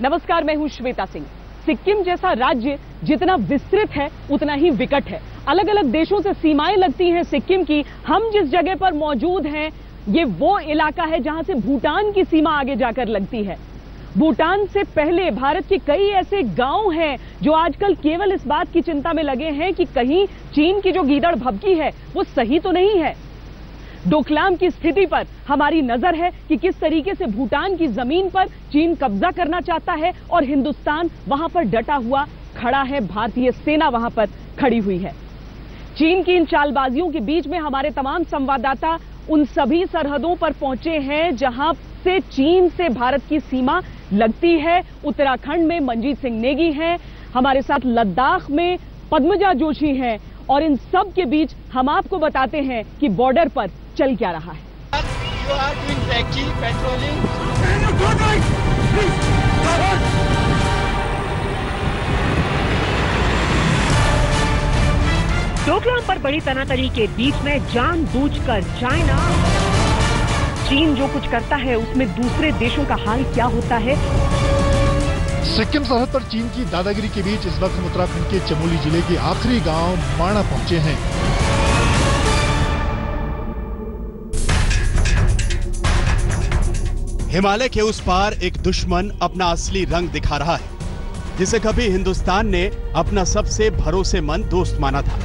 नमस्कार, मैं हूं श्वेता सिंह। सिक्किम जैसा राज्य जितना विस्तृत है उतना ही विकट है। अलग अलग देशों से सीमाएं लगती हैं सिक्किम की। हम जिस जगह पर मौजूद हैं ये वो इलाका है जहां से भूटान की सीमा आगे जाकर लगती है। भूटान से पहले भारत के कई ऐसे गांव हैं जो आजकल केवल इस बात की चिंता में लगे हैं कि कहीं चीन की जो गीदड़ भभकी है वो सही तो नहीं है। डोकलाम की स्थिति पर हमारी नजर है कि किस तरीके से भूटान की जमीन पर चीन कब्जा करना चाहता है और हिंदुस्तान वहां पर डटा हुआ खड़ा है। भारतीय सेना वहां पर खड़ी हुई है। चीन की इन चालबाजियों के बीच में हमारे तमाम संवाददाता उन सभी सरहदों पर पहुंचे हैं जहां से चीन से भारत की सीमा लगती है। उत्तराखंड में मंजीत सिंह नेगी हैं, हमारे साथ लद्दाख में पद्मजा जोशी हैं और इन सब के बीच हम आपको बताते हैं कि बॉर्डर पर चल क्या रहा है। डोकलाम पर बड़ी तनातनी के बीच में जानबूझकर चाइना चीन जो कुछ करता है उसमें दूसरे देशों का हाल क्या होता है। सिक्किम सरहद पर चीन की दादागिरी के बीच इस वक्त हम उत्तराखंड के चमोली जिले के आखिरी गांव माणा पहुंचे हैं। हिमालय के उस पार एक दुश्मन अपना असली रंग दिखा रहा है, जिसे कभी हिंदुस्तान ने अपना सबसे भरोसेमंद दोस्त माना था।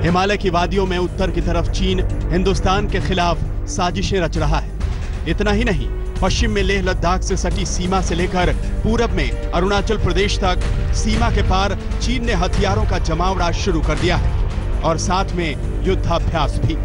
हिमालय की वादियों में उत्तर की तरफ चीन हिंदुस्तान के खिलाफ साजिशें रच रहा है। इतना ही नहीं, पश्चिम में लेह लद्दाख से सटी सीमा से लेकर पूरब में अरुणाचल प्रदेश तक सीमा के पार चीन ने हथियारों का जमावड़ा शुरू कर दिया है और साथ में युद्धाभ्यास भी।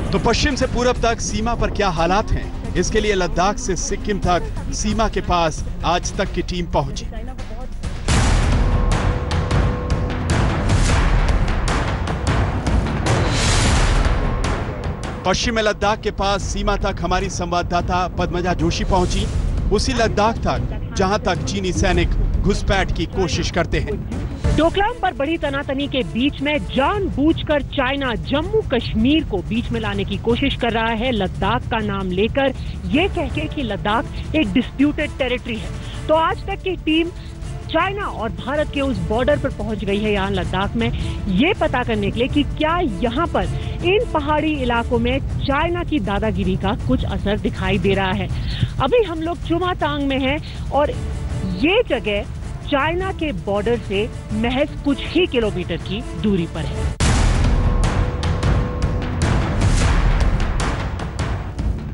तो पश्चिम से पूरब तक सीमा पर क्या हालात हैं, इसके लिए लद्दाख से सिक्किम तक सीमा के पास आज तक की टीम पहुंची। पश्चिम में लद्दाख के पास सीमा तक हमारी संवाददाता पद्मजा जोशी पहुंची, उसी लद्दाख तक जहां तक चीनी सैनिक घुसपैठ की कोशिश करते हैं। डोकलाम पर बड़ी तनातनी के बीच में जानबूझकर चाइना जम्मू कश्मीर को बीच में लाने की कोशिश कर रहा है, लद्दाख का नाम लेकर, ये कह के कि लद्दाख एक डिस्प्यूटेड टेरिटरी है। तो आज तक की टीम चाइना और भारत के उस बॉर्डर पर पहुंच गई है यहाँ लद्दाख में, ये पता करने के लिए कि क्या यहाँ पर इन पहाड़ी इलाकों में चाइना की दादागिरी का कुछ असर दिखाई दे रहा है। अभी हम लोग चुमातांग में हैं और ये जगह चाइना के बॉर्डर से महज कुछ ही किलोमीटर की दूरी पर है।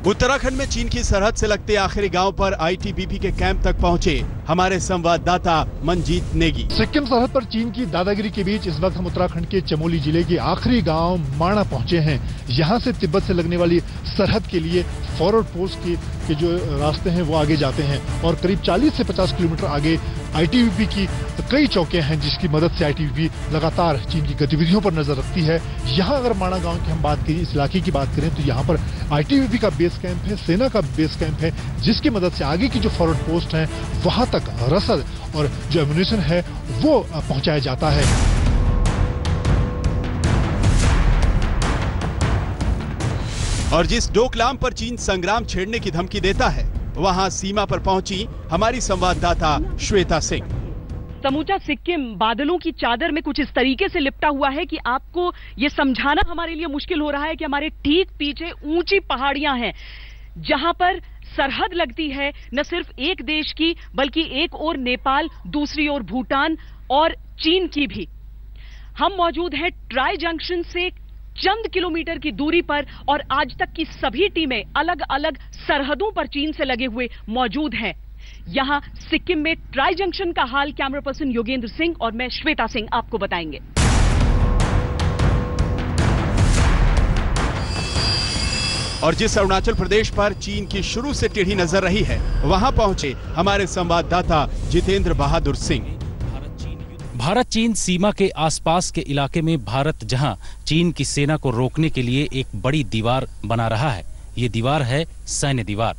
उत्तराखंड में चीन की सरहद से लगते आखिरी गांव पर आईटीबीपी के कैंप तक पहुंचे हमारे संवाददाता मंजीत नेगी। सिक्किम सरहद पर चीन की दादागिरी के बीच इस वक्त हम उत्तराखंड के चमोली जिले के आखिरी गांव माणा पहुंचे हैं। यहां से तिब्बत से लगने वाली सरहद के लिए फॉरवर्ड पोस्ट के जो रास्ते हैं वो आगे जाते हैं और करीब 40 से 50 किलोमीटर आगे आईटीबीपी की कई चौकियां हैं जिसकी मदद से आईटीबीपी लगातार चीन की गतिविधियों पर नजर रखती है। यहाँ अगर माणा गांव की हम बात करें, इस इलाके की बात करें, तो यहाँ पर आईटीबीपी का बेस कैंप है, सेना का बेस कैंप है, जिसकी मदद से आगे की जो फॉरवर्ड पोस्ट है वहां तक रसद और जो एम्युनिशन है वो पहुंचाया जाता है। और जिस डोकलाम पर चीन संग्राम छेड़ने की धमकी देता है, वहां सीमा पर पहुंची हमारी संवाददाता श्वेता सिंह। समूचा सिक्किम बादलों की चादर में कुछ इस तरीके से लिपटा हुआ है कि आपको ये समझाना हमारे लिए मुश्किल हो रहा है कि हमारे ठीक पीछे ऊंची पहाड़ियां हैं जहां पर सरहद लगती है न सिर्फ एक देश की बल्कि एक ओर नेपाल, दूसरी ओर भूटान और चीन की भी। हम मौजूद हैं ट्राई जंक्शन से चंद किलोमीटर की दूरी पर और आज तक की सभी टीमें अलग अलग सरहदों पर चीन से लगे हुए मौजूद हैं। यहां सिक्किम में ट्राई जंक्शन का हाल कैमरा पर्सन योगेंद्र सिंह और मैं श्वेता सिंह आपको बताएंगे। और जिस अरुणाचल प्रदेश पर चीन की शुरू से टेढ़ी नजर रही है, वहां पहुंचे हमारे संवाददाता जितेंद्र बहादुर सिंह। भारत चीन सीमा के आसपास के इलाके में भारत जहां चीन की सेना को रोकने के लिए एक बड़ी दीवार बना रहा है, ये दीवार है सैन्य दीवार।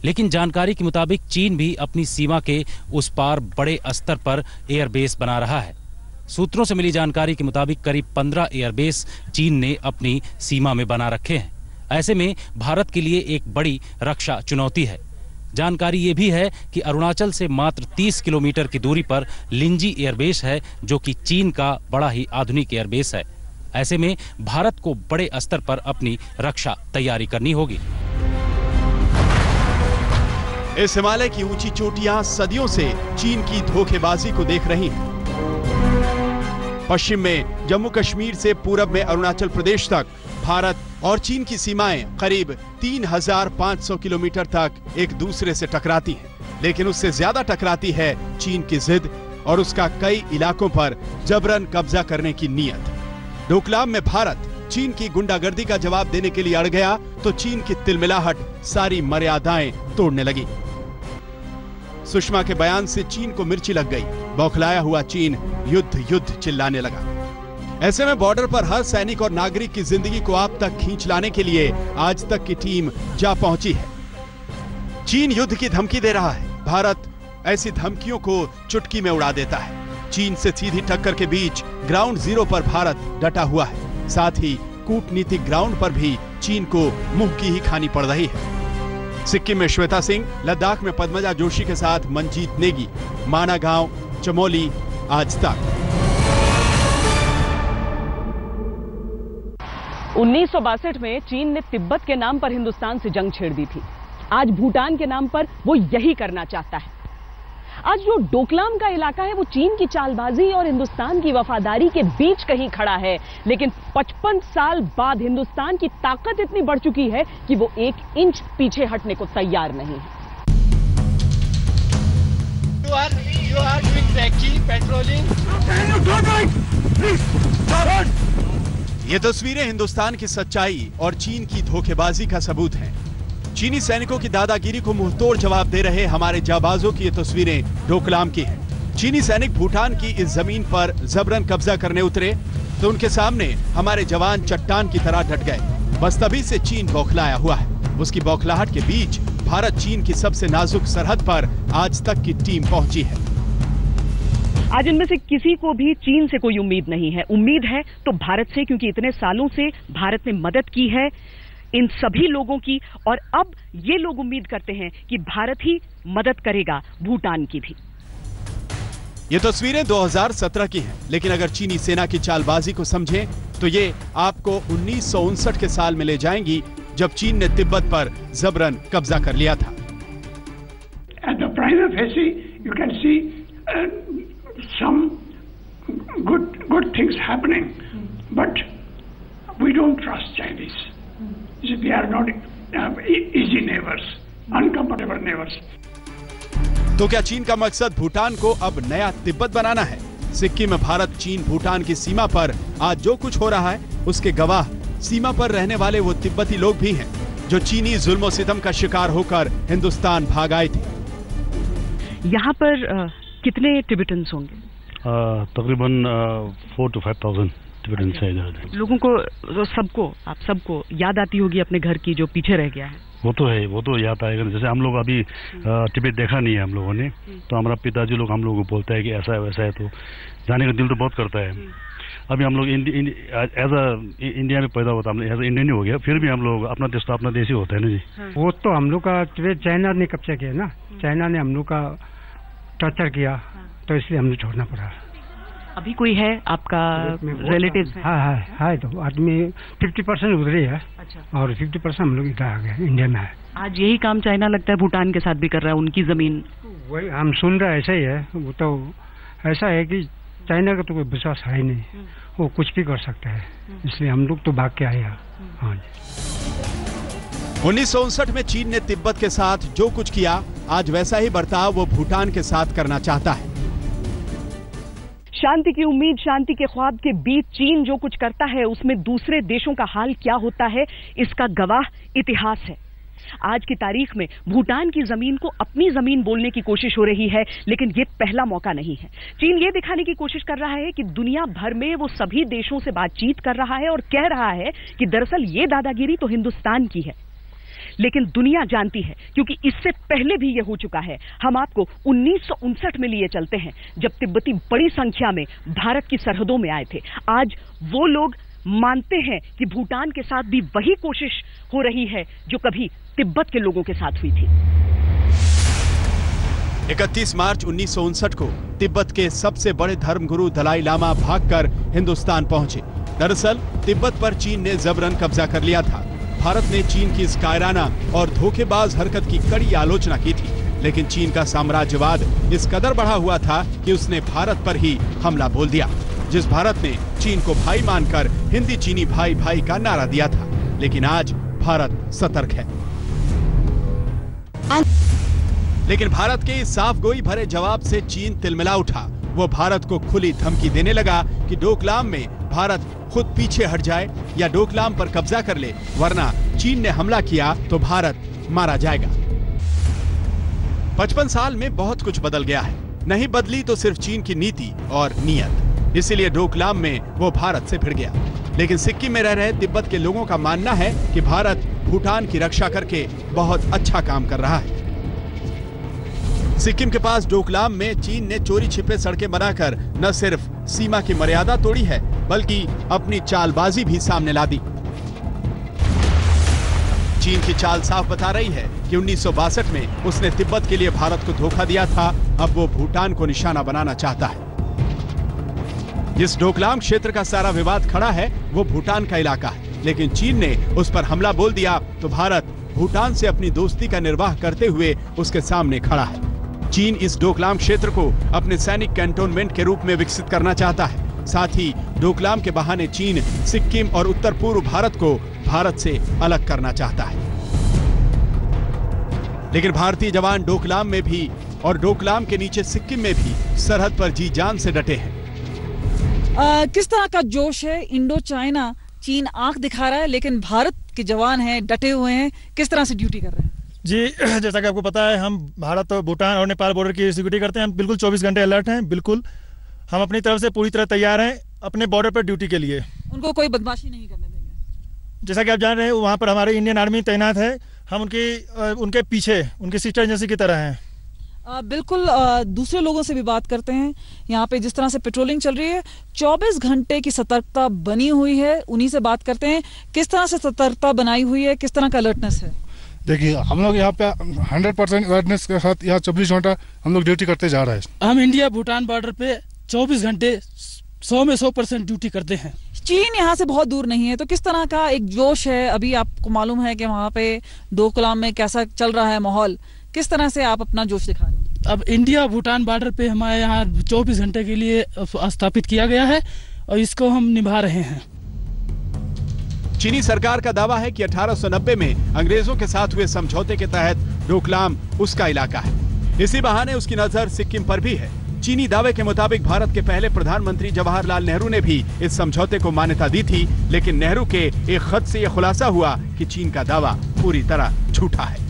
लेकिन जानकारी के मुताबिक चीन भी अपनी सीमा के उस पार बड़े स्तर पर एयरबेस बना रहा है। सूत्रों से मिली जानकारी के मुताबिक करीब 15 एयरबेस चीन ने अपनी सीमा में बना रखे हैं। ऐसे में भारत के लिए एक बड़ी रक्षा चुनौती है। जानकारी ये भी है कि अरुणाचल से मात्र 30 किलोमीटर की दूरी पर लिंजी एयरबेस है, जो कि चीन का बड़ा ही आधुनिक एयरबेस है। ऐसे में भारत को बड़े स्तर पर अपनी रक्षा तैयारी करनी होगी। इस हिमालय की ऊंची चोटियां सदियों से चीन की धोखेबाजी को देख रही हैं। पश्चिम में जम्मू कश्मीर से पूरब में अरुणाचल प्रदेश तक भारत और चीन की सीमाएं करीब 3500 किलोमीटर तक एक दूसरे से टकराती हैं, लेकिन उससे ज्यादा टकराती है चीन की जिद और उसका कई इलाकों पर जबरन कब्जा करने की नीयत। डोकलाम में भारत चीन की गुंडागर्दी का जवाब देने के लिए अड़ गया तो चीन की तिलमिलाहट सारी मर्यादाएं तोड़ने लगी। सुषमा के बयान से चीन को मिर्ची लग गई। बौखलाया हुआ चीन युद्ध युद्ध चिल्लाने लगा। ऐसे में बॉर्डर पर हर सैनिक और नागरिक की जिंदगी को आप तक खींच लाने के लिए आज तक की टीम जा पहुंची है। चीन युद्ध की धमकी दे रहा है। भारत ऐसी धमकियों को चुटकी में उड़ा देता है। चीन से सीधी टक्कर के बीच ग्राउंड जीरो पर भारत डटा हुआ है। साथ ही कूटनीतिक ग्राउंड पर भी चीन को मुंह की ही खानी पड़ रही है। सिक्किम में श्वेता सिंह, लद्दाख में पद्मजा जोशी के साथ मंजीत नेगी, माना गांव, चमोली, आज तक। 1962 में चीन ने तिब्बत के नाम पर हिंदुस्तान से जंग छेड़ दी थी। आज भूटान के नाम पर वो यही करना चाहता है। आज जो डोकलाम का इलाका है वो चीन की चालबाजी और हिंदुस्तान की वफादारी के बीच कहीं खड़ा है, लेकिन 55 साल बाद हिंदुस्तान की ताकत इतनी बढ़ चुकी है कि वो 1 इंच पीछे हटने को तैयार नहीं है। You are doing trekking, patrolling. ये तस्वीरें हिंदुस्तान की सच्चाई और चीन की धोखेबाजी का सबूत हैं। चीनी सैनिकों की दादागिरी को मुंहतोड़ जवाब दे रहे हमारे जाबाजों की ये तस्वीरें डोकलाम की हैं। चीनी सैनिक भूटान की इस जमीन पर जबरन कब्जा करने उतरे तो उनके सामने हमारे जवान चट्टान की तरह डट गए। बस तभी से चीन बौखलाया हुआ है। उसकी बौखलाहट के बीच भारत चीन की सबसे नाजुक सरहद पर आज तक की टीम पहुंची है। आज इनमें से किसी को भी चीन से कोई उम्मीद नहीं है। उम्मीद है तो भारत से, क्योंकि इतने सालों से भारत ने मदद की है इन सभी लोगों की, और अब ये लोग उम्मीद करते हैं कि भारत ही मदद करेगा भूटान की भी। ये तस्वीरें 2017 की हैं, लेकिन अगर चीनी सेना की चालबाजी को समझें तो ये आपको 1959 के साल में ले जाएंगी, जब चीन ने तिब्बत पर जबरन कब्जा कर लिया था। At the prima facie, you can see some good things happening, but we don't trust Chinese. They are not easy neighbors, uncomfortable neighbors. तो क्या चीन का मकसद भूटान को अब नया तिब्बत बनाना है? सिक्किम में भारत चीन भूटान की सीमा पर आज जो कुछ हो रहा है उसके गवाह सीमा पर रहने वाले वो तिब्बती लोग भी हैं जो चीनी जुल्म सितम का शिकार होकर हिंदुस्तान भाग आए थे। यहाँ पर कितने टिबेटन्स होंगे? तकरीबन 4,000 to 5,000 टिबेटन्स है इधर। लोगों को, आप सबको याद आती होगी अपने घर की जो पीछे रह गया है। वो तो है, वो तो याद आएगा। जैसे हम लोग अभी टिबेट देखा नहीं है हम लोगों ने, तो हमारा पिताजी लोग हम लोगों को बोलता है कि ऐसा है वैसा है, तो जाने का दिल तो बहुत करता है। अभी हम लोग इंडिया में पैदा होता है, एज इंडियन हो गया, फिर भी हम लोग अपना देश तो अपना देश ही होता है ना जी। वो तो हम लोग का चाइना ने कब्जा किया ना, चाइना ने हम लोग का टॉर्चर किया, तो इसलिए हमने छोड़ना पड़ा। अभी कोई है आपका रिलेटिव? हाँ, तो आदमी 50% उधर ही है। अच्छा। और 50% हम लोग इधर आ गए, इंडिया में है। आज यही काम चाइना लगता है भूटान के साथ भी कर रहा है, उनकी जमीन। वही हम सुन रहे ऐसा ही है। वो तो ऐसा है कि चाइना का तो कोई विश्वास है ही नहीं, वो कुछ भी कर सकता है, इसलिए हम लोग तो भाग के आए हैं। हाँ जी। 1959 में चीन ने तिब्बत के साथ जो कुछ किया, आज वैसा ही बर्ताव वो भूटान के साथ करना चाहता है। शांति की उम्मीद, शांति के ख्वाब के बीच चीन जो कुछ करता है उसमें दूसरे देशों का हाल क्या होता है, इसका गवाह इतिहास है। आज की तारीख में भूटान की जमीन को अपनी जमीन बोलने की कोशिश हो रही है, लेकिन ये पहला मौका नहीं है। चीन ये दिखाने की कोशिश कर रहा है कि दुनिया भर में वो सभी देशों से बातचीत कर रहा है और कह रहा है कि दरअसल ये दादागिरी तो हिंदुस्तान की है। लेकिन दुनिया जानती है, क्योंकि इससे पहले भी ये हो चुका है। हम आपको 1959 में लिए चलते हैं, जब तिब्बती बड़ी संख्या में भारत की सरहदों में आए थे। आज वो लोग मानते हैं कि भूटान के साथ भी वही कोशिश हो रही है जो कभी तिब्बत के लोगों के साथ हुई थी। 31 मार्च 1959 को तिब्बत के सबसे बड़े धर्मगुरु दलाई लामा भागकर हिंदुस्तान पहुंचे। दरअसल तिब्बत पर चीन ने जबरन कब्जा कर लिया था। भारत ने चीन की इस कायराना और धोखेबाज हरकत की कड़ी आलोचना की थी, लेकिन चीन का साम्राज्यवाद इस कदर बढ़ा हुआ था कि उसने भारत पर ही हमला बोल दिया। जिस भारत ने चीन को भाई मानकर हिंदी चीनी भाई भाई का नारा दिया था, लेकिन आज भारत सतर्क है। लेकिन भारत के इस साफगोई भरे जवाब से चीन तिलमिला उठा। वो भारत को खुली धमकी देने लगा कि डोकलाम में भारत खुद पीछे हट जाए या डोकलाम पर कब्जा कर ले, वरना चीन ने हमला किया तो भारत मारा जाएगा। 55 साल में बहुत कुछ बदल गया है। नहीं बदली तो सिर्फ चीन की नीति और नीयत। इसीलिए डोकलाम में वो भारत से भिड़ गया। लेकिन सिक्किम में रह रहे तिब्बत के लोगों का मानना है कि भारत भूटान की रक्षा करके बहुत अच्छा काम कर रहा है। सिक्किम के पास डोकलाम में चीन ने चोरी छिपे सड़कें बनाकर न सिर्फ सीमा की मर्यादा तोड़ी है, बल्कि अपनी चालबाजी भी सामने ला दी। चीन की चाल साफ बता रही है कि 1962 में उसने तिब्बत के लिए भारत को धोखा दिया था। अब वो भूटान को निशाना बनाना चाहता है। जिस डोकलाम क्षेत्र का सारा विवाद खड़ा है वो भूटान का इलाका है, लेकिन चीन ने उस पर हमला बोल दिया तो भारत भूटान से अपनी दोस्ती का निर्वाह करते हुए उसके सामने खड़ा है। चीन इस डोकलाम क्षेत्र को अपने सैनिक कैंटोनमेंट के रूप में विकसित करना चाहता है। साथ ही डोकलाम के बहाने चीन सिक्किम और उत्तर पूर्व भारत को भारत से अलग करना चाहता है। लेकिन भारतीय जवान डोकलाम में भी और डोकलाम के नीचे सिक्किम में भी सरहद पर जी जान से डटे हैं। किस तरह का जोश है? इंडो चाइना, चीन आंख दिखा रहा है, लेकिन भारत के जवान हैं, डटे हुए हैं। किस तरह से ड्यूटी कर रहे हैं? जी, जैसा कि आपको पता है, हम भारत, भूटान और नेपाल बॉर्डर की सिक्योरिटी करते हैं। हम बिल्कुल 24 घंटे अलर्ट हैं। बिल्कुल हम अपनी तरफ से पूरी तरह तैयार हैं अपने बॉर्डर पर ड्यूटी के लिए। उनको कोई बदमाशी नहीं करने देंगे। जैसा कि आप जान रहे हैं, वहाँ पर हमारे इंडियन आर्मी तैनात है। हम उनके पीछे उनकी सिस्टर एजेंसी की तरह हैं। बिल्कुल। दूसरे लोगों से भी बात करते हैं। यहाँ पे जिस तरह से पेट्रोलिंग चल रही है, 24 घंटे की सतर्कता बनी हुई है। उन्हीं से बात करते हैं, किस तरह से सतर्कता बनाई हुई है, किस तरह का अलर्टनेस है? देखिए, हम लोग यहाँ पे 100% अलर्टनेस के साथ यहाँ 24 घंटा हम लोग ड्यूटी करते जा रहे हैं। हम इंडिया भूटान बॉर्डर पे 24 घंटे 100 में 100% ड्यूटी करते हैं। चीन यहाँ से बहुत दूर नहीं है, तो किस तरह का एक जोश है? अभी आपको मालूम है कि वहाँ पे डोकलाम में कैसा चल रहा है माहौल, किस तरह से आप अपना जोश दिखा रहे हैं? अब इंडिया भूटान बॉर्डर पे हमारे यहाँ 24 घंटे के लिए स्थापित किया गया है और इसको हम निभा रहे हैं। चीनी सरकार का दावा है कि 1890 में अंग्रेजों के साथ हुए समझौते के तहत डोकलाम उसका इलाका है। इसी बहाने उसकी नजर सिक्किम पर भी है। चीनी दावे के मुताबिक भारत के पहले प्रधानमंत्री जवाहरलाल नेहरू ने भी इस समझौते को मान्यता दी थी, लेकिन नेहरू के एक खत से यह खुलासा हुआ कि चीन का दावा पूरी तरह झूठा है।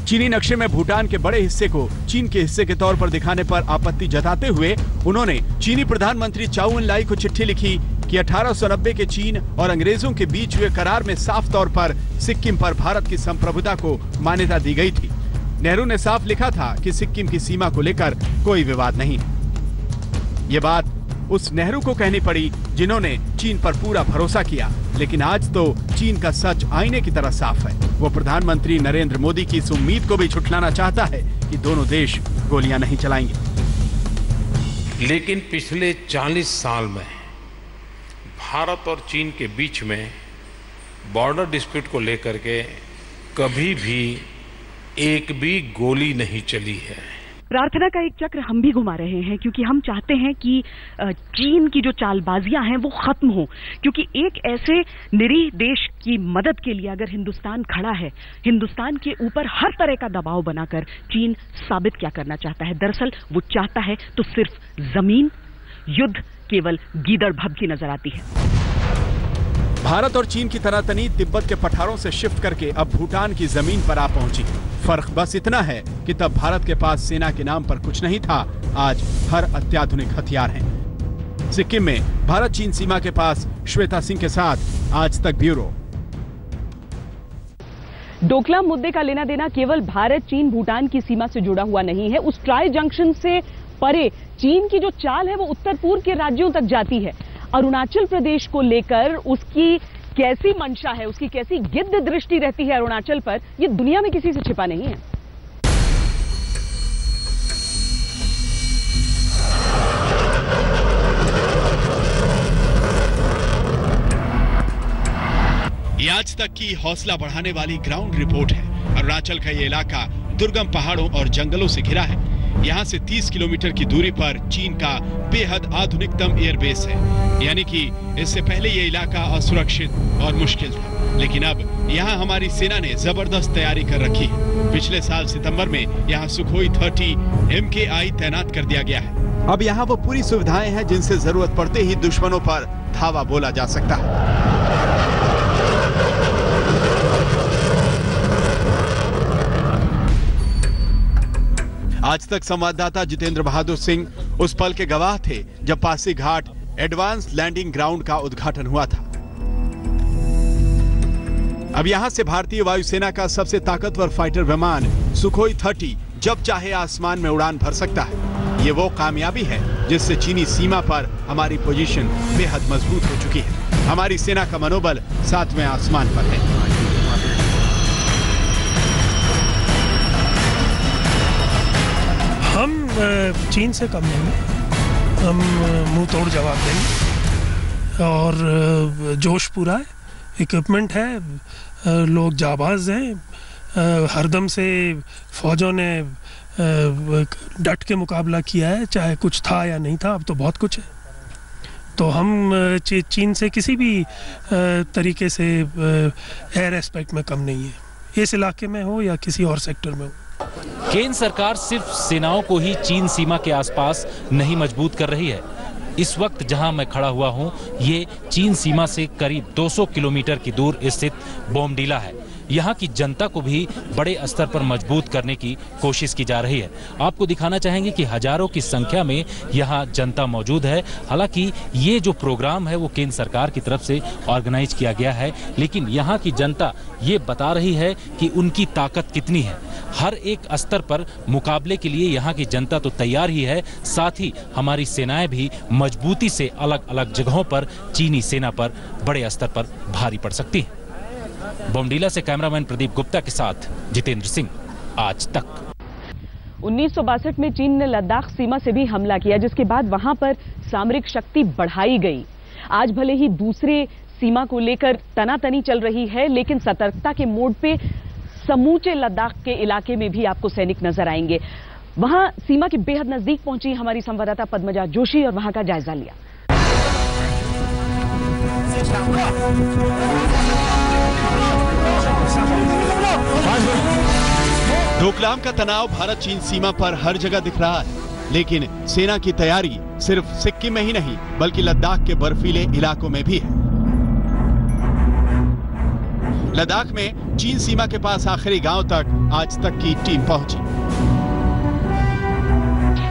चीनी नक्शे में भूटान के बड़े हिस्से को चीन के हिस्से के तौर पर दिखाने पर आपत्ति जताते हुए उन्होंने चीनी प्रधानमंत्री चाउ एन लाई को चिट्ठी लिखी कि 1890 के चीन और अंग्रेजों के बीच हुए करार में साफ तौर पर सिक्किम पर भारत की संप्रभुता को मान्यता दी गई थी। नेहरू ने साफ लिखा था कि सिक्किम की सीमा को लेकर कोई विवाद नहीं। ये बात उस नेहरू को कहनी पड़ी जिन्होंने चीन पर पूरा भरोसा किया, लेकिन आज तो चीन का सच आईने की तरह साफ है। वो प्रधानमंत्री नरेंद्र मोदी की इस उम्मीद को भी झुठलाना चाहता है कि दोनों देश गोलियां नहीं चलाएंगे। लेकिन पिछले 40 साल में भारत और चीन के बीच में बॉर्डर डिस्प्यूट को लेकर के कभी भी एक भी गोली नहीं चली है। प्रार्थना का एक चक्र हम भी घुमा रहे हैं, क्योंकि हम चाहते हैं कि चीन की जो चालबाजियां हैं वो खत्म हो। क्योंकि एक ऐसे निरीह देश की मदद के लिए अगर हिंदुस्तान खड़ा है, हिंदुस्तान के ऊपर हर तरह का दबाव बनाकर चीन साबित क्या करना चाहता है? दरअसल वो चाहता है तो सिर्फ जमीन। युद्ध केवल गीदड़ भभकी नजर आती है। भारत और चीन की तनातनी तिब्बत के पठारों से शिफ्ट करके अब भूटान की जमीन पर आ पहुंची। फर्क बस इतना है कि तब भारत के पास सेना के नाम पर कुछ नहीं था, आज हर अत्याधुनिक हथियार हैं। सिक्किम में भारत चीन सीमा के पास श्वेता सिंह के साथ आज तक ब्यूरो। डोकलाम मुद्दे का लेना देना केवल भारत चीन भूटान की सीमा से जुड़ा हुआ नहीं है। उस ट्राई जंक्शन से परे चीन की जो चाल है वो उत्तर पूर्व के राज्यों तक जाती है। अरुणाचल प्रदेश को लेकर उसकी कैसी मंशा है, उसकी कैसी गिद्ध दृष्टि रहती है अरुणाचल पर, ये दुनिया में किसी से छिपा नहीं है। ये आज तक की हौसला बढ़ाने वाली ग्राउंड रिपोर्ट है। अरुणाचल का ये इलाका दुर्गम पहाड़ों और जंगलों से घिरा है। यहाँ से 30 किलोमीटर की दूरी पर चीन का बेहद आधुनिकतम एयरबेस है, यानी कि इससे पहले ये इलाका असुरक्षित और मुश्किल था, लेकिन अब यहाँ हमारी सेना ने जबरदस्त तैयारी कर रखी है। पिछले साल सितंबर में यहाँ सुखोई 30 MKI तैनात कर दिया गया है। अब यहाँ वो पूरी सुविधाएं हैं जिनसे जरूरत पड़ते ही दुश्मनों पर धावा बोला जा सकता है। आज तक संवाददाता जितेंद्र बहादुर सिंह उस पल के गवाह थे जब पासीघाट एडवांस लैंडिंग ग्राउंड का उद्घाटन हुआ था। अब यहां से भारतीय वायुसेना का सबसे ताकतवर फाइटर विमान सुखोई 30 जब चाहे आसमान में उड़ान भर सकता है। ये वो कामयाबी है जिससे चीनी सीमा पर हमारी पोजीशन बेहद मजबूत हो चुकी है। हमारी सेना का मनोबल 7वें आसमान पर है। हम चीन से कम नहीं हैं, हम मुंह तोड़ जवाब देंगे और जोश पूरा है, इक्विपमेंट है, लोग जाबाज हैं। हरदम से फौजों ने डट के मुकाबला किया है, चाहे कुछ था या नहीं था, अब तो बहुत कुछ है। तो हम चीन से किसी भी तरीके से एयर एस्पेक्ट में कम नहीं है, इस इलाके में हो या किसी और सेक्टर में हो। केंद्र सरकार सिर्फ सेनाओं को ही चीन सीमा के आसपास नहीं मजबूत कर रही है। इस वक्त जहां मैं खड़ा हुआ हूं, ये चीन सीमा से करीब 200 किलोमीटर की दूर स्थित बोमडीला है। यहाँ की जनता को भी बड़े स्तर पर मजबूत करने की कोशिश की जा रही है। आपको दिखाना चाहेंगे कि हजारों की संख्या में यहाँ जनता मौजूद है। हालांकि ये जो प्रोग्राम है वो केंद्र सरकार की तरफ से ऑर्गेनाइज किया गया है, लेकिन यहाँ की जनता ये बता रही है कि उनकी ताकत कितनी है। हर एक स्तर पर मुकाबले के लिए यहाँ की जनता तो तैयार ही है, साथ ही हमारी सेनाएं भी मजबूती से अलग अलग जगहों पर चीनी सेना पर बड़े स्तर पर भारी पड़ सकती है। बोमडीला से कैमरामैन प्रदीप गुप्ता के साथ जितेंद्र सिंह, आज तक। 1962 में चीन ने लद्दाख सीमा से भी हमला किया, जिसके बाद वहां पर सामरिक शक्ति बढ़ाई गई। आज भले ही दूसरे सीमा को लेकर तनातनी चल रही है, लेकिन सतर्कता के मोड पे समूचे लद्दाख के इलाके में भी आपको सैनिक नजर आएंगे। वहां सीमा के बेहद नजदीक पहुंची हमारी संवाददाता पद्मजा जोशी और वहां का जायजा लिया। डोकलाम का तनाव भारत चीन सीमा पर हर जगह दिख रहा है, लेकिन सेना की तैयारी सिर्फ सिक्किम में ही नहीं बल्कि लद्दाख के बर्फीले इलाकों में भी है। लद्दाख में चीन सीमा के पास आखिरी गांव तक आज तक की टीम पहुंची।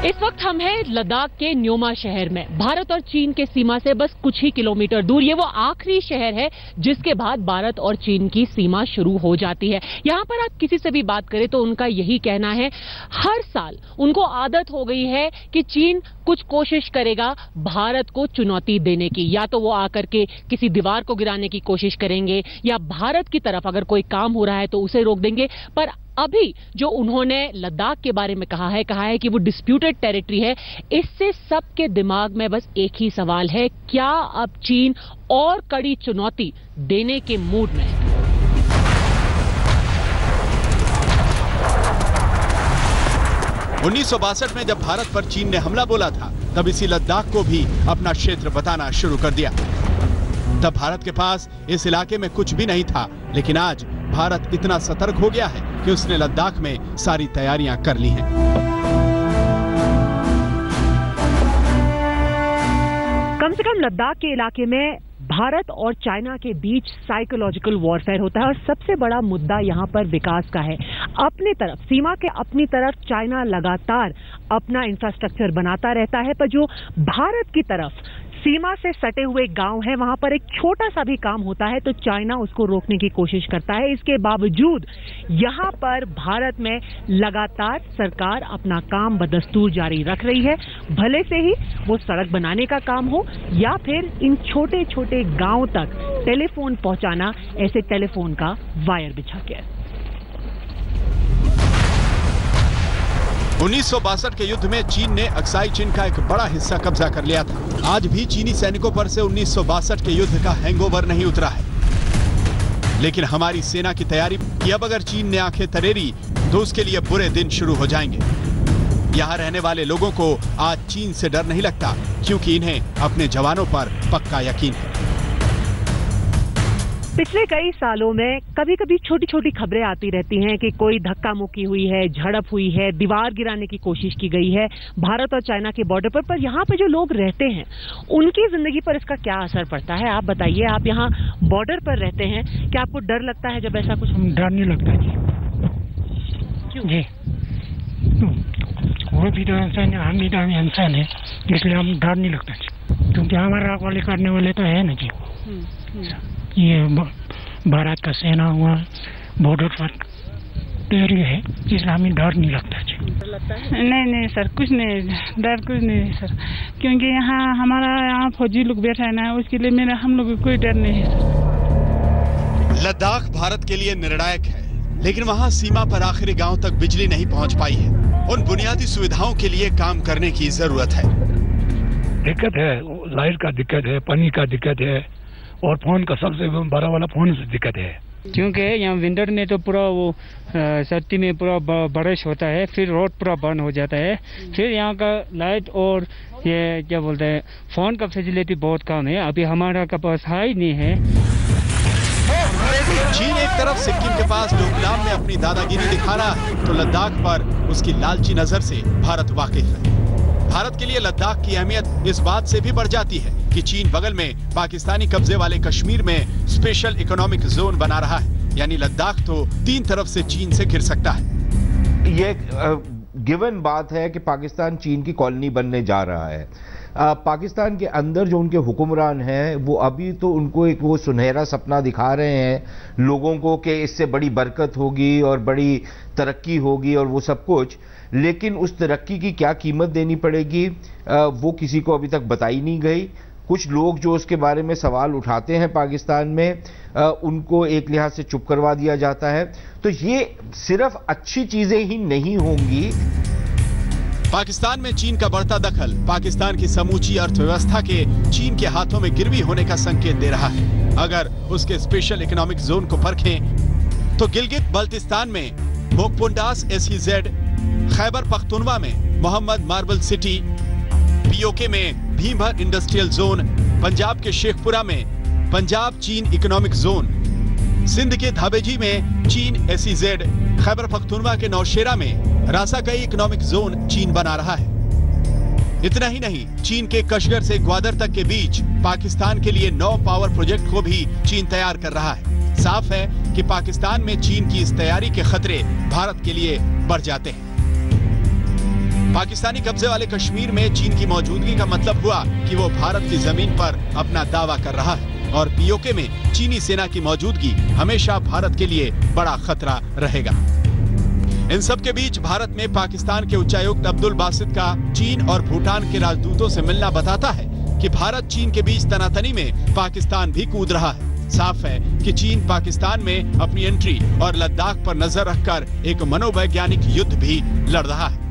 इस वक्त हम हैं लद्दाख के न्योमा शहर में। भारत और चीन के सीमा से बस कुछ ही किलोमीटर दूर ये वो आखिरी शहर है जिसके बाद भारत और चीन की सीमा शुरू हो जाती है। यहाँ पर आप किसी से भी बात करें तो उनका यही कहना है, हर साल उनको आदत हो गई है कि चीन कुछ कोशिश करेगा भारत को चुनौती देने की। या तो वो आकर के किसी दीवार को गिराने की कोशिश करेंगे या भारत की तरफ अगर कोई काम हो रहा है तो उसे रोक देंगे। पर अभी जो उन्होंने लद्दाख के बारे में कहा है कि वो डिस्प्यूटेड टेरिटरी है, इससे सबके दिमाग में बस एक ही सवाल है, क्या अब चीन और कड़ी चुनौती देने के मूड में है? उन्नीस में जब भारत पर चीन ने हमला बोला था, तब इसी लद्दाख को भी अपना क्षेत्र बताना शुरू कर दिया। तब भारत के पास इस इलाके में कुछ भी नहीं था, लेकिन आज भारत इतना सतर्क हो गया है कि उसने लद्दाख में सारी तैयारियां कर ली हैं। कम से कम लद्दाख के इलाके में भारत और चाइना के बीच साइकोलॉजिकल वॉरफेयर होता है और सबसे बड़ा मुद्दा यहाँ पर विकास का है। अपनी तरफ सीमा के अपनी तरफ चाइना लगातार अपना इंफ्रास्ट्रक्चर बनाता रहता है, पर जो भारत की तरफ सीमा से सटे हुए गांव है, वहां पर एक छोटा सा भी काम होता है तो चाइना उसको रोकने की कोशिश करता है। इसके बावजूद यहां पर भारत में लगातार सरकार अपना काम बदस्तूर जारी रख रही है, भले से ही वो सड़क बनाने का काम हो या फिर इन छोटे छोटे गांव तक टेलीफोन पहुंचाना, ऐसे टेलीफोन का वायर बिछा के। 1962 के युद्ध में चीन ने अक्साई चीन का एक बड़ा हिस्सा कब्जा कर लिया था। आज भी चीनी सैनिकों पर से 1962 के युद्ध का हैंगओवर नहीं उतरा है। लेकिन हमारी सेना की तैयारी कि अब अगर चीन ने आंखें तरेरी तो उसके लिए बुरे दिन शुरू हो जाएंगे। यहाँ रहने वाले लोगों को आज चीन से डर नहीं लगता, क्योंकि इन्हें अपने जवानों पर पक्का यकीन है। पिछले कई सालों में कभी कभी छोटी छोटी खबरें आती रहती हैं कि कोई धक्का मुक्की हुई है, झड़प हुई है, दीवार गिराने की कोशिश की गई है भारत और चाइना के बॉर्डर पर यहाँ पे जो लोग रहते हैं उनकी जिंदगी पर इसका क्या असर पड़ता है? आप बताइए, आप यहाँ बॉर्डर पर रहते हैं, क्या आपको डर लगता है जब ऐसा कुछ? डर नहीं लगता जी। क्यों जी? वो भी तो इंसान है, हम भी तो इंसान है, इसलिए हम डर नहीं लगता जी, क्योंकि हमारा रखवाली करने वाले तो है ना जी। ये भारत का सेना हुआ, बॉर्डर पर तैयारी है, इसलिए हमें डर नहीं लगता जी। नहीं सर, कुछ नहीं, डर कुछ नहीं सर, क्योंकि यहाँ हमारा यहाँ फौजी लोग बैठा है ना, उसके लिए मेरा हम लोग को कोई डर नहीं है सर। लद्दाख भारत के लिए निर्णायक है, लेकिन वहाँ सीमा पर आखिरी गांव तक बिजली नहीं पहुँच पाई है। उन बुनियादी सुविधाओं के लिए काम करने की जरूरत है। दिक्कत है, लाइट का दिक्कत है, पानी का दिक्कत है, और फोन का सबसे बड़ा वाला फोन से दिक्कत है, क्योंकि यहाँ विंटर में तो पूरा वो सर्दी में पूरा बारिश होता है, फिर रोड पूरा बंद हो जाता है, फिर यहाँ का लाइट और ये क्या बोलते हैं फोन का फैसिलिटी बहुत कम है, अभी हमारा के पास है ही नहीं है। चीन एक तरफ सिक्किम के पास डोकलाम में अपनी दादागिरी दिखा रहा है, तो लद्दाख पर उसकी लालची नजर से भारत वाकिफ है। भारत के लिए लद्दाख की अहमियत इस बात से भी बढ़ जाती है कि चीन बगल में पाकिस्तानी कब्जे वाले कश्मीर में स्पेशल इकोनॉमिक जोन बना रहा है, यानी लद्दाख तो 3 तरफ से चीन से घिर सकता है। ये गिवन बात है कि पाकिस्तान चीन की कॉलोनी बनने जा रहा है। पाकिस्तान के अंदर जो उनके हुक्मरान हैं वो अभी तो उनको एक वो सुनहरा सपना दिखा रहे हैं लोगों को कि इससे बड़ी बरकत होगी और बड़ी तरक्की होगी और वो सब कुछ, लेकिन उस तरक्की की क्या कीमत देनी पड़ेगी वो किसी को अभी तक बताई नहीं गई। कुछ लोग जो उसके बारे में सवाल उठाते हैं पाकिस्तान में उनको एक लिहाज से चुप करवा दिया जाता है। तो ये सिर्फ अच्छी चीजें ही नहीं होंगी। पाकिस्तान में चीन का बढ़ता दखल पाकिस्तान की समूची अर्थव्यवस्था के चीन के हाथों में गिरवी होने का संकेत दे रहा है। अगर उसके स्पेशल इकोनॉमिक जोन को परखें तो गिलगित बल्तिस्तान में मोकपुंडास SEZ, खैबर पख्तूनवा में मोहम्मद मार्बल सिटी, POK में भीमभर इंडस्ट्रियल जोन, पंजाब के शेखपुरा में पंजाब चीन इकोनॉमिक जोन, सिंध के धाबेजी में चीन SEZ, खैबर पख्तूनवा के नौशेरा में रासाकई इकोनॉमिक जोन चीन बना रहा है। इतना ही नहीं, चीन के कशगर से ग्वादर तक के बीच पाकिस्तान के लिए 9 पावर प्रोजेक्ट को भी चीन तैयार कर रहा है। साफ है कि पाकिस्तान में चीन की इस तैयारी के खतरे भारत के लिए बढ़ जाते हैं। पाकिस्तानी कब्जे वाले कश्मीर में चीन की मौजूदगी का मतलब हुआ कि वो भारत की जमीन पर अपना दावा कर रहा है, और POK में चीनी सेना की मौजूदगी हमेशा भारत के लिए बड़ा खतरा रहेगा। इन सब के बीच भारत में पाकिस्तान के उच्चायुक्त अब्दुल बासित का चीन और भूटान के राजदूतों से मिलना बताता है कि भारत चीन के बीच तनातनी में पाकिस्तान भी कूद रहा है। साफ है कि चीन पाकिस्तान में अपनी एंट्री और लद्दाख पर नजर रखकर एक मनोवैज्ञानिक युद्ध भी लड़ रहा है।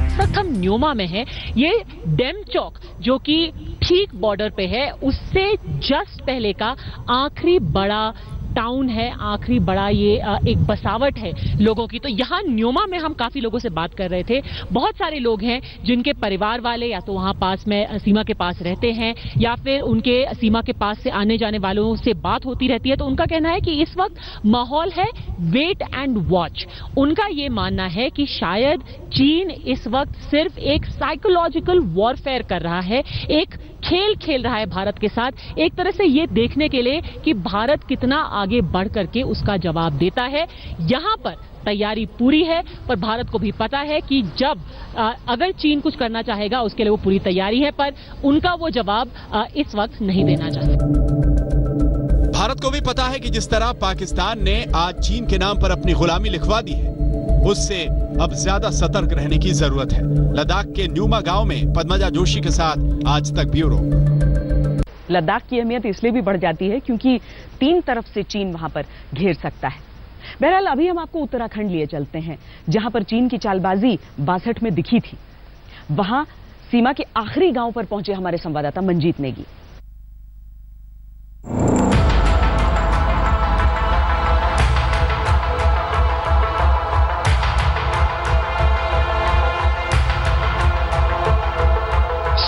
इस वक्त हम न्योमा में हैं। ये डेमचौक जो कि ठीक बॉर्डर पे है, उससे जस्ट पहले का आखिरी बड़ा टाउन है, आखिरी बड़ा ये एक बसावट है लोगों की। तो यहाँ न्योमा में हम काफी लोगों से बात कर रहे थे। बहुत सारे लोग हैं जिनके परिवार वाले या तो वहाँ पास में सीमा के पास रहते हैं या फिर उनके सीमा के पास से आने जाने वालों से बात होती रहती है। तो उनका कहना है कि इस वक्त माहौल है वेट एंड वॉच। उनका ये मानना है कि शायद चीन इस वक्त सिर्फ एक साइकोलॉजिकल वॉरफेयर कर रहा है, एक खेल खेल रहा है भारत के साथ, एक तरह से ये देखने के लिए कि भारत कितना आगे बढ़ करके उसका जवाब देता है। यहाँ पर तैयारी पूरी है, पर भारत को भी पता है कि जब अगर चीन कुछ करना चाहेगा उसके लिए वो पूरी तैयारी है, पर उनका वो जवाब इस वक्त नहीं देना चाहते। भारत को भी पता है कि जिस तरह पाकिस्तान ने आज चीन के नाम पर अपनी गुलामी लिखवा दी है, उससे अब ज्यादा सतर्क रहने की जरूरत है। लद्दाख के न्यूमा गांव में पद्मजा जोशी के साथ आज तक ब्यूरो। लद्दाख की अहमियत इसलिए भी बढ़ जाती है क्योंकि 3 तरफ से चीन वहां पर घेर सकता है। बहरहाल अभी हम आपको उत्तराखंड लिए चलते हैं, जहां पर चीन की चालबाजी 62 में दिखी थी। वहां सीमा के आखिरी गांव पर पहुंचे हमारे संवाददाता मंजीत नेगी।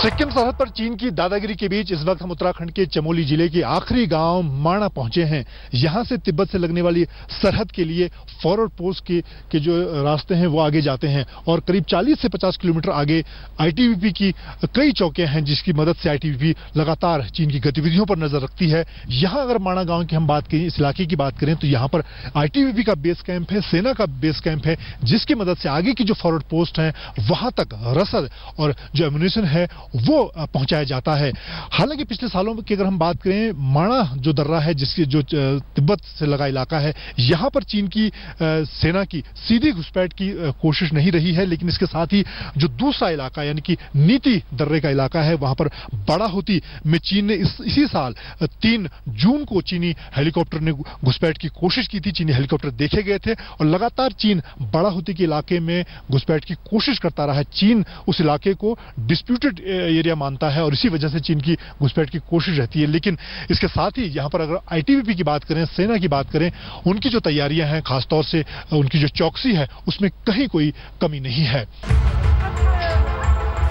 सिक्किम सरहद पर चीन की दादागिरी के बीच इस वक्त हम उत्तराखंड के चमोली जिले के आखिरी गांव माणा पहुंचे हैं। यहां से तिब्बत से लगने वाली सरहद के लिए फॉरवर्ड पोस्ट के जो रास्ते हैं वो आगे जाते हैं और करीब 40 से 50 किलोमीटर आगे आईटीबीपी की कई चौकियां हैं, जिसकी मदद से आईटीबीपी लगातार चीन की गतिविधियों पर नजर रखती है। यहां अगर माणा गांव की हम बात करें, इस इलाके की बात करें, तो यहां पर आईटीबीपी का बेस कैंप है, सेना का बेस कैंप है, जिसकी मदद से आगे की जो फॉरवर्ड पोस्ट है वहां तक रसद और जो एमुनिशन है वो पहुंचाया जाता है। हालांकि पिछले सालों की अगर हम बात करें, माणा जो दर्रा है, जिसके जो तिब्बत से लगा इलाका है, यहां पर चीन की सेना की सीधी घुसपैठ की कोशिश नहीं रही है। लेकिन इसके साथ ही जो दूसरा इलाका यानी कि नीति दर्रे का इलाका है, वहां पर बाड़ाहुती में चीन ने इसी साल 3 जून को चीनी हेलीकॉप्टर ने घुसपैठ की कोशिश की थी। चीनी हेलीकॉप्टर देखे गए थे और लगातार चीन बाड़ाहुती के इलाके में घुसपैठ की कोशिश करता रहा है। चीन उस इलाके को डिस्प्यूटेड एरिया मानता है और इसी वजह से चीन की घुसपैठ की कोशिश रहती है। लेकिन इसके साथ ही यहां पर अगर आईटीबीपी की बात करें, सेना की बात करें, उनकी जो तैयारियां हैं, खासतौर से उनकी जो चौकसी है, उसमें कहीं कोई कमी नहीं है।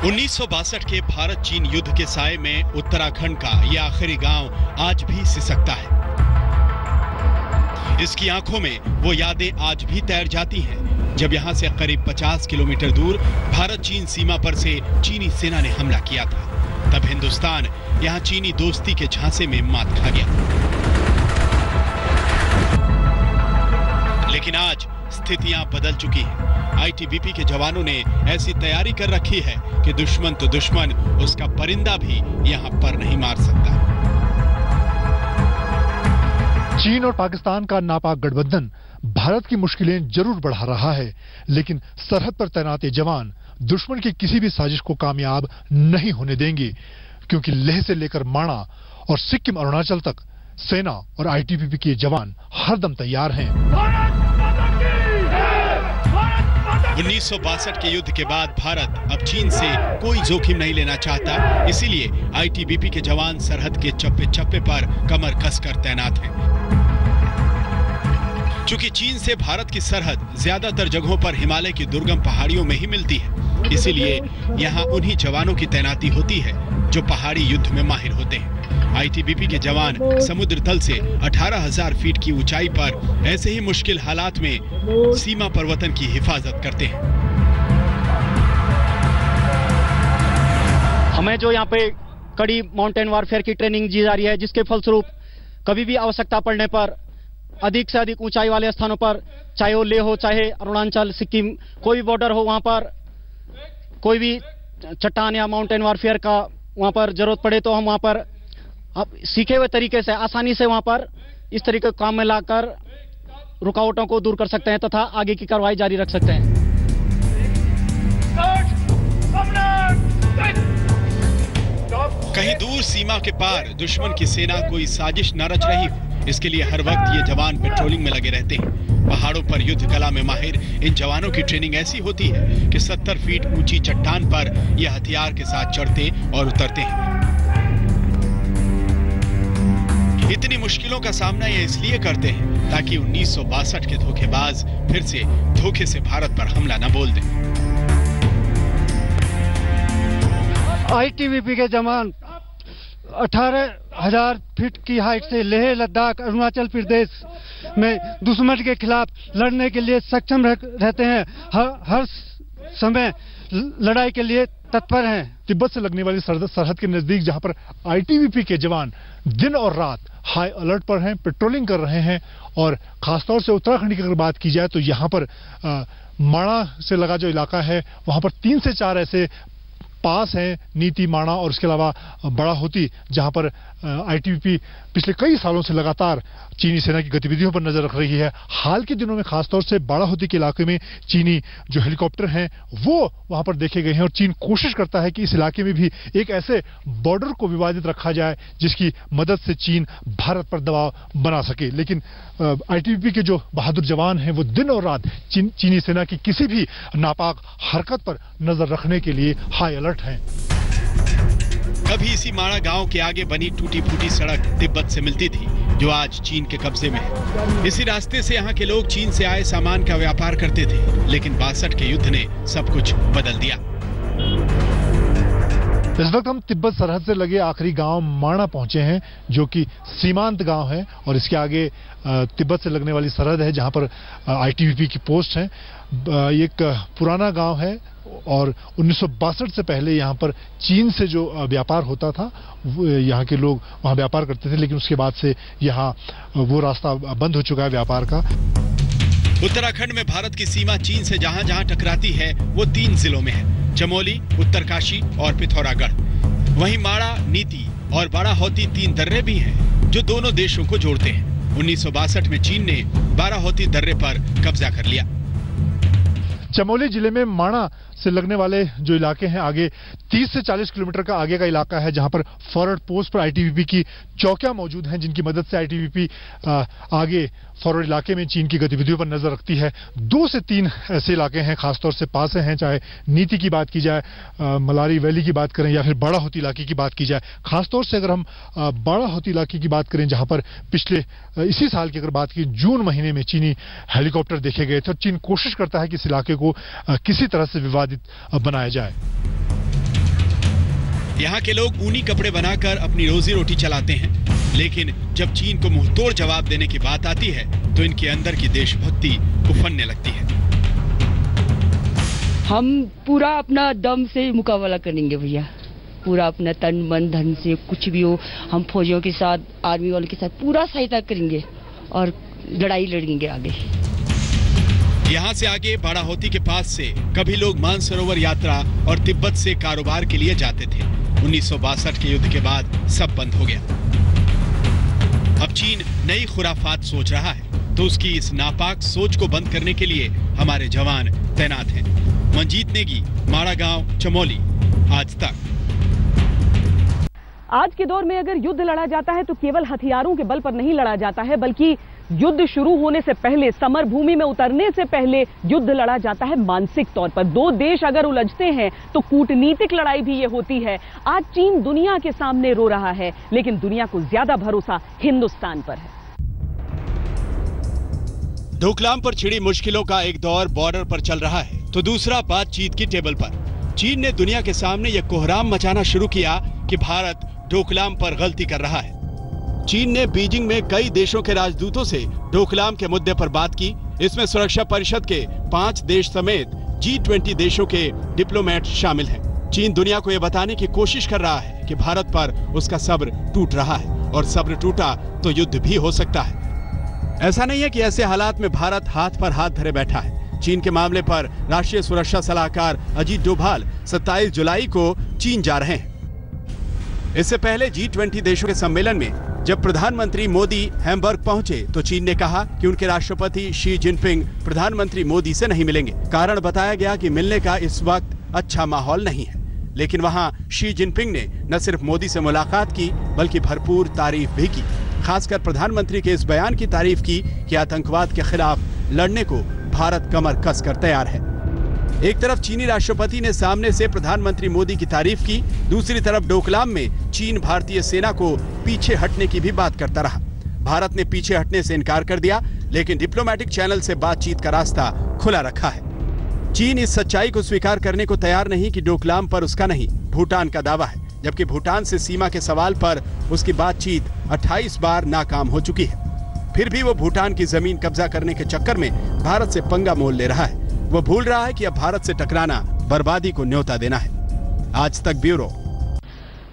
1962 के भारत चीन युद्ध के साए में उत्तराखंड का यह आखिरी गांव आज भी सिसकता है। इसकी आंखों में वो यादें आज भी तैर जाती हैं, जब यहां से करीब 50 किलोमीटर दूर भारत चीन सीमा पर से चीनी सेना ने हमला किया था। तब हिंदुस्तान यहां चीनी दोस्ती के झांसे में मात खा गया। लेकिन आज स्थितियां बदल चुकी हैं। आईटीबीपी के जवानों ने ऐसी तैयारी कर रखी है कि दुश्मन तो दुश्मन, उसका परिंदा भी यहां पर नहीं मार सकता। चीन और पाकिस्तान का नापाक गठबंधन भारत की मुश्किलें जरूर बढ़ा रहा है, लेकिन सरहद पर तैनात जवान दुश्मन की किसी भी साजिश को कामयाब नहीं होने देंगे, क्योंकि लेह से लेकर माणा और सिक्किम अरुणाचल तक सेना और आईटीबीपी के जवान हरदम तैयार हैं। 1962 के युद्ध के बाद भारत अब चीन से कोई जोखिम नहीं लेना चाहता, इसीलिए आईटीबीपी के जवान सरहद के चप्पे चप्पे पर कमर कसकर तैनात हैं। चूंकि चीन से भारत की सरहद ज्यादातर जगहों पर हिमालय की दुर्गम पहाड़ियों में ही मिलती है, इसीलिए यहाँ उन्हीं जवानों की तैनाती होती है जो पहाड़ी युद्ध में माहिर होते हैं। आईटीबीपी के जवान समुद्र तल से 18,000 फीट की ऊंचाई पर ऐसे ही मुश्किल हालात में सीमा पर वतन की हिफाजत करते हैं। हमें जो यहाँ पे कड़ी माउंटेन वारफेयर की ट्रेनिंग दी जा रही है, जिसके फलस्वरूप कभी भी आवश्यकता पड़ने पर अधिक से अधिक ऊंचाई वाले स्थानों पर, चाहे वो लेह हो, चाहे अरुणाचल, सिक्किम, कोई भी बॉर्डर हो, वहां पर कोई भी चट्टान या माउंटेन वारफेयर का वहां पर जरूरत पड़े तो हम वहां पर सीखे हुए तरीके से आसानी से वहां पर इस तरीके काम में लाकर रुकावटों को दूर कर सकते हैं तथा आगे की कार्रवाई जारी रख सकते हैं। कहीं दूर सीमा के पार दुश्मन की सेना कोई साजिश न रच रही हो, इसके लिए हर वक्त ये जवान पेट्रोलिंग में लगे रहते हैं। पहाड़ों पर युद्ध कला में माहिर इन जवानों की ट्रेनिंग ऐसी होती है कि 70 फीट ऊंची चट्टान पर ये हथियार के साथ चढ़ते और उतरते हैं। इतनी मुश्किलों का सामना ये इसलिए करते हैं ताकि 1962 के धोखेबाज फिर से धोखे से भारत पर हमला न बोल दें। आईटीबीपी के जवान 18,000 फीट की हाइट से लेह, लद्दाख, अरुणाचल प्रदेश में दुश्मन के खिलाफ लड़ने के लिए सक्षम रहते हैं। हर समय लड़ाई के लिए तत्पर हैं। तिब्बत से लगने वाली सरहद के नजदीक जहां पर आईटीबीपी के जवान दिन और रात हाई अलर्ट पर हैं, पेट्रोलिंग कर रहे हैं। और खासतौर से उत्तराखंड की अगर बात की जाए तो यहाँ पर माणा से लगा जो इलाका है वहां पर 3 से 4 ऐसे पास हैं, नीति, माणा और इसके अलावा बड़ा होती, जहां पर आईटीबीपी पिछले कई सालों से लगातार चीनी सेना की गतिविधियों पर नजर रख रही है। हाल के दिनों में खासतौर से बड़ा होती के इलाके में चीनी जो हेलीकॉप्टर हैं वो वहां पर देखे गए हैं और चीन कोशिश करता है कि इस इलाके में भी एक ऐसे बॉर्डर को विवादित रखा जाए जिसकी मदद से चीन भारत पर दबाव बना सके। लेकिन आईटीबीपी के जो बहादुर जवान हैं वो दिन और रात चीनी सेना की किसी भी नापाक हरकत पर नजर रखने के लिए हाई अलर्ट हैं। कभी इसी माणा गांव के आगे बनी टूटी फूटी सड़क तिब्बत से मिलती थी जो आज चीन के कब्जे में है। इसी रास्ते से यहाँ के लोग चीन से आए सामान का व्यापार करते थे, लेकिन 62 के युद्ध ने सब कुछ बदल दिया। इस वक्त हम तिब्बत सरहद से लगे आखिरी गांव माणा पहुंचे हैं जो कि सीमांत गांव है और इसके आगे तिब्बत से लगने वाली सरहद है जहां पर आईटीबीपी की पोस्ट है। एक पुराना गांव है और 1962 से पहले यहाँ पर चीन से जो व्यापार होता था यहाँ के लोग वहाँ व्यापार करते थे, लेकिन उसके बाद से यहाँ वो रास्ता बंद हो चुका है व्यापार का। उत्तराखंड में भारत की सीमा चीन से जहां जहां टकराती है वो 3 जिलों में है, चमोली, उत्तरकाशी और पिथौरागढ़। वहीं माणा, नीति और बड़ा होती 3 दर्रे भी हैं जो दोनों देशों को जोड़ते हैं। 1962 में चीन ने बड़ा होती दर्रे पर कब्जा कर लिया। चमोली जिले में माणा से लगने वाले जो इलाके हैं आगे 30 से 40 किलोमीटर का आगे का इलाका है जहां पर फॉरवर्ड पोस्ट पर आईटीबीपी की चौकियां मौजूद हैं जिनकी मदद से आईटीबीपी आगे फॉरवर्ड इलाके में चीन की गतिविधियों पर नजर रखती है। 2 से 3 ऐसे इलाके हैं खासतौर से पास हैं, चाहे नीति की बात की जाए, मलारी वैली की बात करें या फिर बड़ा होती इलाके की बात की जाए। खासतौर से अगर हम बड़ा होती इलाके की बात करें जहां पर पिछले इसी साल की अगर बात की जून महीने में चीनी हेलीकॉप्टर देखे गए थे और चीन कोशिश करता है कि इस इलाके को किसी तरह से विवादित बनाया जाए। यहाँ के लोग ऊनी कपड़े बनाकर अपनी रोजी रोटी चलाते हैं, लेकिन जब चीन को मुंहतोड़ जवाब देने की बात आती है तो इनके अंदर की देशभक्ति उफनने लगती है। हम पूरा अपना दम से मुकाबला करेंगे भैया, पूरा अपना तन मन धन से कुछ भी हो, हम फौजियों के साथ, आर्मी वालों के साथ पूरा सहायता करेंगे और लड़ाई लड़ेंगे आगे। यहाँ से आगे बड़ा होती के पास से कभी लोग मानसरोवर यात्रा और तिब्बत से कारोबार के लिए जाते थे। 1962 के युद्ध के बाद सब बंद हो गया। अब चीन नई खुराफात सोच रहा है तो उसकी इस नापाक सोच को बंद करने के लिए हमारे जवान तैनात हैं। मंजीत नेगी, माणा गांव, चमोली, आज तक। आज के दौर में अगर युद्ध लड़ा जाता है तो केवल हथियारों के बल पर नहीं लड़ा जाता है, बल्कि युद्ध शुरू होने से पहले, समर भूमि में उतरने से पहले युद्ध लड़ा जाता है मानसिक तौर पर। 2 देश अगर उलझते हैं तो कूटनीतिक लड़ाई भी ये होती है। आज चीन दुनिया के सामने रो रहा है, लेकिन दुनिया को ज्यादा भरोसा हिंदुस्तान पर है। डोकलाम पर छिड़ी मुश्किलों का एक दौर बॉर्डर पर चल रहा है तो दूसरा बातचीत की टेबल पर। चीन ने दुनिया के सामने यह कोहराम मचाना शुरू किया कि भारत डोकलाम पर गलती कर रहा है। चीन ने बीजिंग में कई देशों के राजदूतों से डोकलाम के मुद्दे पर बात की। इसमें सुरक्षा परिषद के 5 देश समेत G20 देशों के डिप्लोमेट शामिल हैं। चीन दुनिया को यह बताने की कोशिश कर रहा है कि भारत पर उसका सब्र टूट रहा है और सब्र टूटा तो युद्ध भी हो सकता है। ऐसा नहीं है कि ऐसे हालात में भारत हाथ पर हाथ धरे बैठा है। चीन के मामले पर राष्ट्रीय सुरक्षा सलाहकार अजीत डोभाल 27 जुलाई को चीन जा रहे हैं। इससे पहले G20 देशों के सम्मेलन में जब प्रधानमंत्री मोदी हैम्बर्ग पहुंचे तो चीन ने कहा कि उनके राष्ट्रपति शी जिनपिंग प्रधानमंत्री मोदी से नहीं मिलेंगे। कारण बताया गया कि मिलने का इस वक्त अच्छा माहौल नहीं है। लेकिन वहां शी जिनपिंग ने न सिर्फ मोदी से मुलाकात की बल्कि भरपूर तारीफ भी की। खासकर प्रधानमंत्री के इस बयान की तारीफ की कि आतंकवाद के खिलाफ लड़ने को भारत कमर कसकर तैयार है। एक तरफ चीनी राष्ट्रपति ने सामने से प्रधानमंत्री मोदी की तारीफ की, दूसरी तरफ डोकलाम में चीन भारतीय सेना को पीछे हटने की भी बात करता रहा। भारत ने पीछे हटने से इनकार कर दिया, लेकिन डिप्लोमेटिक चैनल से बातचीत का रास्ता खुला रखा है। चीन इस सच्चाई को स्वीकार करने को तैयार नहीं कि डोकलाम पर उसका नहीं, भूटान का दावा है, जबकि भूटान से सीमा के सवाल पर उसकी बातचीत 28 बार नाकाम हो चुकी है। फिर भी वो भूटान की जमीन कब्जा करने के चक्कर में भारत से पंगा मोल ले रहा है। वो भूल रहा है कि अब भारत से टकराना बर्बादी को न्योता देना है। आज तक ब्यूरो।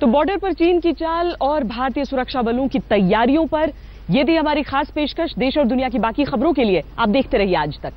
तो बॉर्डर पर चीन की चाल और भारतीय सुरक्षा बलों की तैयारियों पर ये थी हमारी खास पेशकश। देश और दुनिया की बाकी खबरों के लिए आप देखते रहिए आज तक।